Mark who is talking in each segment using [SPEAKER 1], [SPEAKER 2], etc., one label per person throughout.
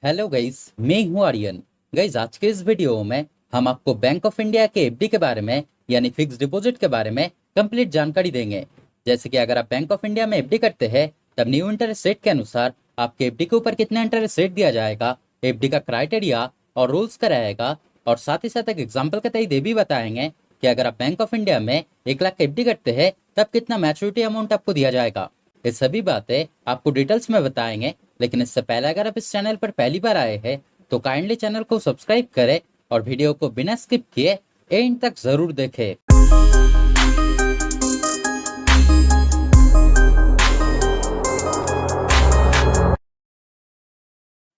[SPEAKER 1] Hello guys, मैं हूं Aryan. Guys, आज के इस वीडियो में हम आपको बैंक ऑफ इंडिया के एफडी के बारे में यानी फिक्स डिपॉजिट के बारे में कंप्लीट जानकारी देंगे। जैसे कि अगर आप बैंक ऑफ इंडिया में एफडी करते हैं तब न्यू इंटरेस्ट रेट के अनुसार आपके एफडी के ऊपर कितना इंटरेस्ट रेट दिया जाएगा, एफडी का क्राइटेरिया और रूल्स का रहेगा। और साथ ही साथ एक एग्जाम्पल के तहत ये भी बताएंगे कि अगर आप बैंक ऑफ इंडिया में 1 लाख एफडी करते हैं तब कितना मैच्योरिटी अमाउंट आपको दिया जाएगा। ये सभी बातें आपको डिटेल्स में बताएंगे। लेकिन इससे पहले अगर आप इस चैनल पर पहली बार आए हैं तो काइंडली चैनल को सब्सक्राइब करें और वीडियो को बिना स्किप किए एंड तक जरूर देखें।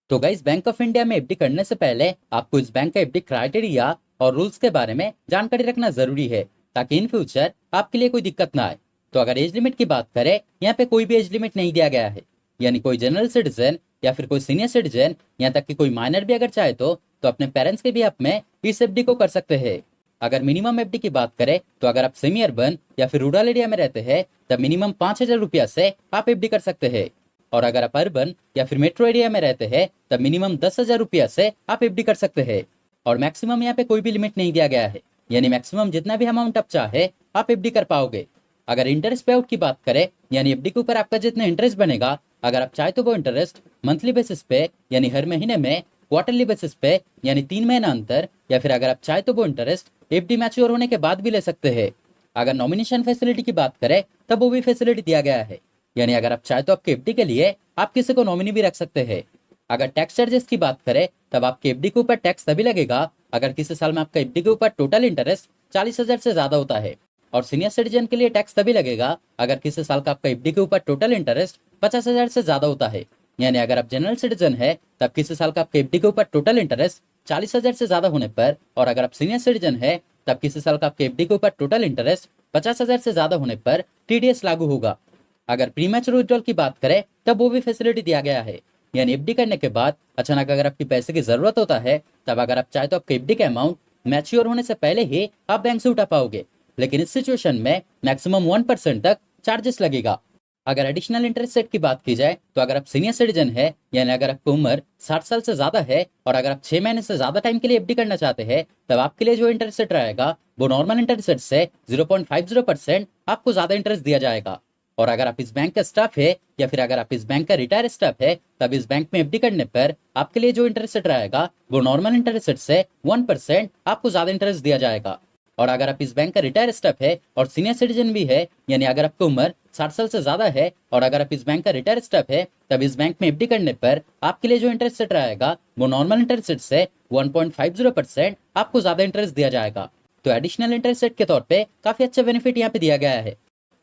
[SPEAKER 1] तो गाइस, बैंक ऑफ इंडिया में एफडी करने से पहले आपको इस बैंक का एफडी क्राइटेरिया और रूल्स के बारे में जानकारी रखना जरूरी है ताकि इन फ्यूचर आपके लिए कोई दिक्कत ना आए। तो अगर एज लिमिट की बात करें, यहाँ पे कोई भी एज लिमिट नहीं दिया गया है, यानी कोई जनरल सिटीजन या फिर कोई सीनियर सिटीजन, यहाँ तक कि कोई माइनर भी अगर चाहे तो अपने पेरेंट्स के भी हक में इस एफडी को कर सकते हैं। अगर मिनिमम एफडी की बात करें तो अगर आप सेमी अर्बन या फिर रूरल एरिया में रहते हैं तब मिनिमम 5,000 रुपया से आप एफडी कर सकते हैं। और अगर आप अर्बन या फिर मेट्रो एरिया में रहते हैं तब मिनिमम 10,000 रुपया से आप एफडी कर सकते हैं। और मैक्सिमम यहाँ पे कोई भी लिमिट नहीं दिया गया है, यानी मैक्सिमम जितना भी अमाउंट आप चाहे आप एफडी कर पाओगे। अगर इंटरेस्ट पे आउट की बात करें, यानी एफडी के ऊपर आपका जितना इंटरेस्ट बनेगा, अगर आप चाहे तो वो इंटरेस्ट मंथली बेसिस पे यानी हर महीने में, क्वार्टरली बेसिस पे यानी 3 महीना अंतर, या फिर अगर आप चाहे तो वो इंटरेस्ट एफडी मैच्योर होने के बाद भी ले सकते हैं। अगर नॉमिनेशन फैसिलिटी की बात करें तब वो भी फैसिलिटी दिया गया है, यानी अगर आप चाहे तो आपके एफडी के लिए आप किसी को नॉमिनी भी रख सकते हैं। अगर टैक्स चार्जेस की बात करें तब आपके एफडी के ऊपर टैक्स तभी लगेगा अगर किसी साल में आपका एफडी के ऊपर टोटल इंटरेस्ट 40,000 से ज्यादा होता है। और सीनियर सिटीजन के लिए टैक्स तभी लगेगा अगर किसी साल का आपका एफडी के ऊपर टोटल इंटरेस्ट 50,000 से ज्यादा होता है। यानी अगर आप जनरल सिटीजन है तब किसी साल का आपके एफडी के ऊपर टोटल इंटरेस्ट 40,000 से ज्यादा होने पर, और अगर आप सीनियर सिटीजन है तब किसी साल का आपके एफडी के ऊपर टोटल इंटरेस्ट 50,000 से ज्यादा होने पर टीडीएस लागू होगा। अगर प्रीमैच्योर विड्रॉल की बात करें तब वो भी फैसिलिटी दिया गया है, यानी एफडी करने के बाद अचानक अगर आपकी पैसे की जरूरत होता है तब अगर आप चाहे तो आपके एफडी का अमाउंट मैच्योर होने से पहले ही आप बैंक से उठा पाओगे। लेकिन इस सिचुएशन में मैक्सिमम 1% तक चार्जेस लगेगा। अगर एडिशनल इंटरेस्ट रेट की बात की जाए तो अगर आप सीनियर सिटीजन है, यानी अगर आपकी उम्र 60 साल से ज्यादा है और अगर आप 6 महीने से ज्यादा टाइम के लिए एफडी करना चाहते हैं तब आपके लिए जो इंटरेस्ट रेट रहेगा वो नॉर्मल इंटरेस्ट रेट से 0.50% आपको ज्यादा इंटरेस्ट दिया जाएगा। और अगर आप इस बैंक का स्टाफ है या फिर अगर आप इस बैंक का रिटायर स्टाफ है तब इस बैंक में एफडी करने पर आपके लिए जो इंटरेस्ट रेट रहेगा वो नॉर्मल इंटरेस्ट रेट से 1% आपको ज्यादा इंटरेस्ट दिया जाएगा। और अगर आप इस बैंक का रिटायर स्टाफ है और सीनियर सिटीजन भी है, यानी अगर आपकी उम्र 60 साल से ज्यादा है और अगर आप इस बैंक का रिटायर स्टाफ है तब इस बैंक में एफडी करने पर आपके लिए जो इंटरेस्ट रेट रहेगा वो नॉर्मल इंटरेस्ट रेट से 1.50% आपको ज्यादा इंटरेस्ट दिया जाएगा। तो एडिशनल इंटरेस्ट रेट के तौर पे काफी अच्छा बेनिफिट यहाँ पे दिया गया है।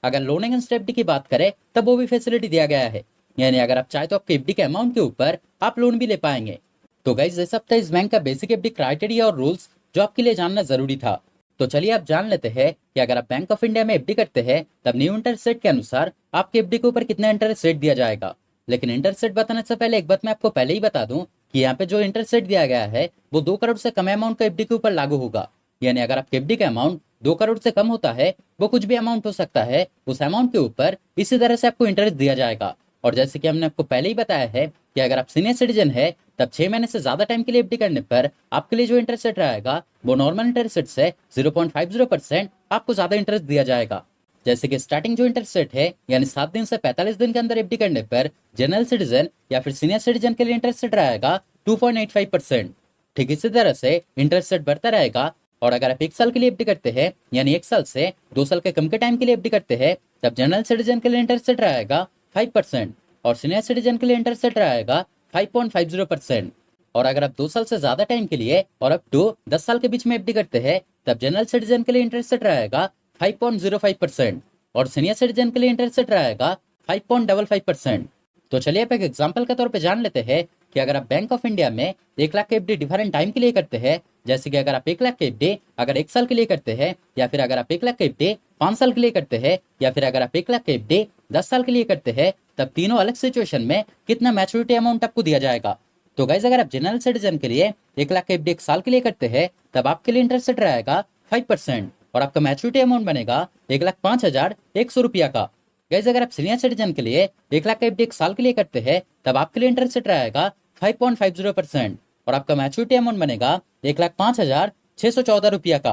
[SPEAKER 1] अगर लोन अगेंस्ट एफडी की बात करें तब वो भी फैसिलिटी दिया गया है, यानी अगर आप चाहे तो आपके एफडी के अमाउंट के ऊपर आप लोन भी ले पाएंगे। तो गाइस, ये सब था इस बैंक का बेसिक एफडी क्राइटेरिया और रूल्स जो आपके लिए जानना जरूरी था। तो चलिए आप जान लेते हैं कि अगर आप बैंक ऑफ इंडिया में एफडी करते हैं तब न्यू इंटरेस्ट रेट के अनुसार आपके एफडी के ऊपर कितना इंटरेस्ट रेट दिया जाएगा। लेकिन इंटरेस्ट रेट बताने से पहले एक बात मैं आपको पहले ही बता दूं कि यहाँ पे जो इंटरेस्ट रेट दिया गया है वो 2 करोड़ से कम अमाउंट का एफडी के ऊपर लागू होगा। यानी अगर आपके एफडी का अमाउंट 2 करोड़ से कम होता है, वो कुछ भी अमाउंट हो सकता है, उस अमाउंट के ऊपर इसी तरह से आपको इंटरेस्ट दिया जाएगा। और जैसे कि हमने आपको पहले ही बताया है कि अगर आप सीनियर सिटीजन है तब 6 महीने से ज्यादा टाइम के लिए एफडी करने पर आपके लिए जो इंटरेस्ट रेट रहेगा वो नॉर्मल इंटरेस्ट रेट से 0.50% आपको ज्यादा इंटरेस्ट दिया जाएगा। जैसे कि स्टार्टिंग जो इंटरेस्ट रेट है, यानी 7 दिन से 45 दिन के अंदर एफडी करने पर जनरल सिटीजन या फिर सीनियर सिटीजन के लिए इंटरेस्ट रेट रहेगा 2.85%। ठीक इसी तरह से इंटरेस्ट रेट बढ़ता रहेगा। और अगर आप 1 साल के लिए एफडी करते हैं, यानी 1 साल से 2 साल के कम के टाइम के लिए एफडी करते हैं तब जनरल सिटीजन के लिए इंटरेस्ट रेट रहेगा 5% और सीनियर सिटीजन के लिए इंटरेस्ट रेट रहेगा 5.50%। और अगर आप 2 साल से ज्यादा टाइम के लिए और अप टू 10 साल के बीच में एफडी करते हैं तब जनरल सिटीजन के लिए इंटरेस्ट रेट रहेगा 5.05% और सीनियर सिटीजन के लिए इंटरेस्ट रेट रहेगा 5.55%। तो चलिए आप एक एग्जांपल के तौर पे जान लेते हैं कि अगर आप बैंक ऑफ इंडिया में 1 लाख एफडी डिफरेंट टाइम के लिए करते हैं, जैसे कि अगर आप 1 लाख एफडी अगर 1 साल के लिए करते हैं, या फिर अगर आप 1 लाख एफडी 5 साल के लिए करते हैं, या फिर अगर आप 1 लाख एफडी 10 साल के लिए करते हैं, तब तीनों अलग सिचुएशन में कितना मैच्योरिटी अमाउंट आपको दिया जाएगा। तो गाइस, अगर आप जनरल सिटीजन के लिए 1 लाख एफडी 1 साल के लिए करते हैं तब आपके लिए इंटरेस्ट रेट रहेगा 5% और आपका मैच्योरिटी अमाउंट बनेगा 1,05,100 रुपया का। गाइस, अगर आप सीनियर सिटीजन के लिए 1 लाख एफडी 1 साल के लिए करते हैं तब आपके लिए इंटरेस्ट रेट रहेगा 5.50% और आपका मैच्योरिटी अमाउंट बनेगा 1,05,614 रुपया का।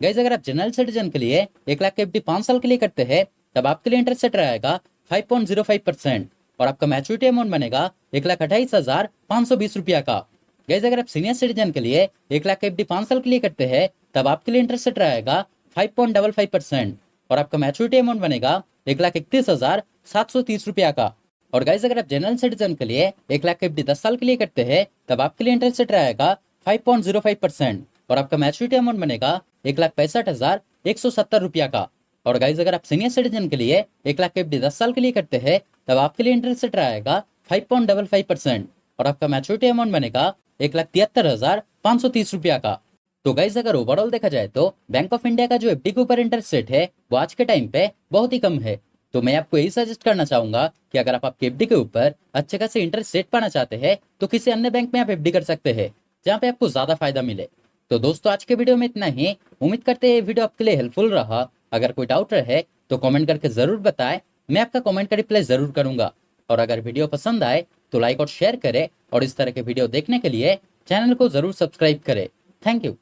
[SPEAKER 1] गाइस अगर आप जनरल सिटीजन के लिए 1 लाख एफडी 5 साल के लिए करते हैं तब आपके लिए इंटरेस्ट रेट रहेगा 5.05% और आपका मैच्योरिटी अमाउंट बनेगा 1,28,520 रुपया का। गाइस अगर आप सीनियर सिटीजन के लिए 1 लाख एफडी 5 साल के लिए करते हैं तब आपके लिए इंटरेस्ट रेट रहेगा 5.55% और आपका मैच्योरिटी अमाउंट बनेगा 1,31,730 रुपया का। और गाइस अगर आप जनरल सिटीजन के लिए 1 लाख एफडी 10 साल के लिए करते हैं तब आपके लिए इंटरेस्ट रेट रहेगा 5.05% और आपका मैच्योरिटी अमाउंट बनेगा 1,65,170 रुपया का। और गाइस अगर आप सीनियर सिटीजन के लिए 1 लाख एफडी 10 साल के लिए करते हैं तब आपके लिए इंटरेस्ट रेट रहेगा 5.55% और आपका मैच्योरिटी अमाउंट बनेगा 1,73,530 रुपया का। तो गाइस अगर ओवरऑल देखा जाए तो बैंक ऑफ इंडिया का जो एफडी के ऊपर इंटरेस्ट रेट है वो आज के टाइम पे बहुत ही कम है। तो मैं आपको यही सजेस्ट करना चाहूंगा कि अगर आप आपके एफडी के ऊपर अच्छे खासे इंटरेस्ट रेट पाना चाहते हैं तो किसी अन्य बैंक में आप एफडी कर सकते हैं जहाँ पे आपको ज्यादा फायदा मिले। तो दोस्तों आज के वीडियो में इतना ही। उम्मीद करते हैं ये वीडियो आपके लिए हेल्पफुल रहा। अगर कोई डाउट रहे तो कमेंट करके जरूर बताएं, मैं आपका कमेंट का रिप्लाई जरूर करूंगा। और अगर वीडियो पसंद आए तो लाइक और शेयर करें और इस तरह के वीडियो देखने के लिए चैनल को जरूर सब्सक्राइब करें। Thank you.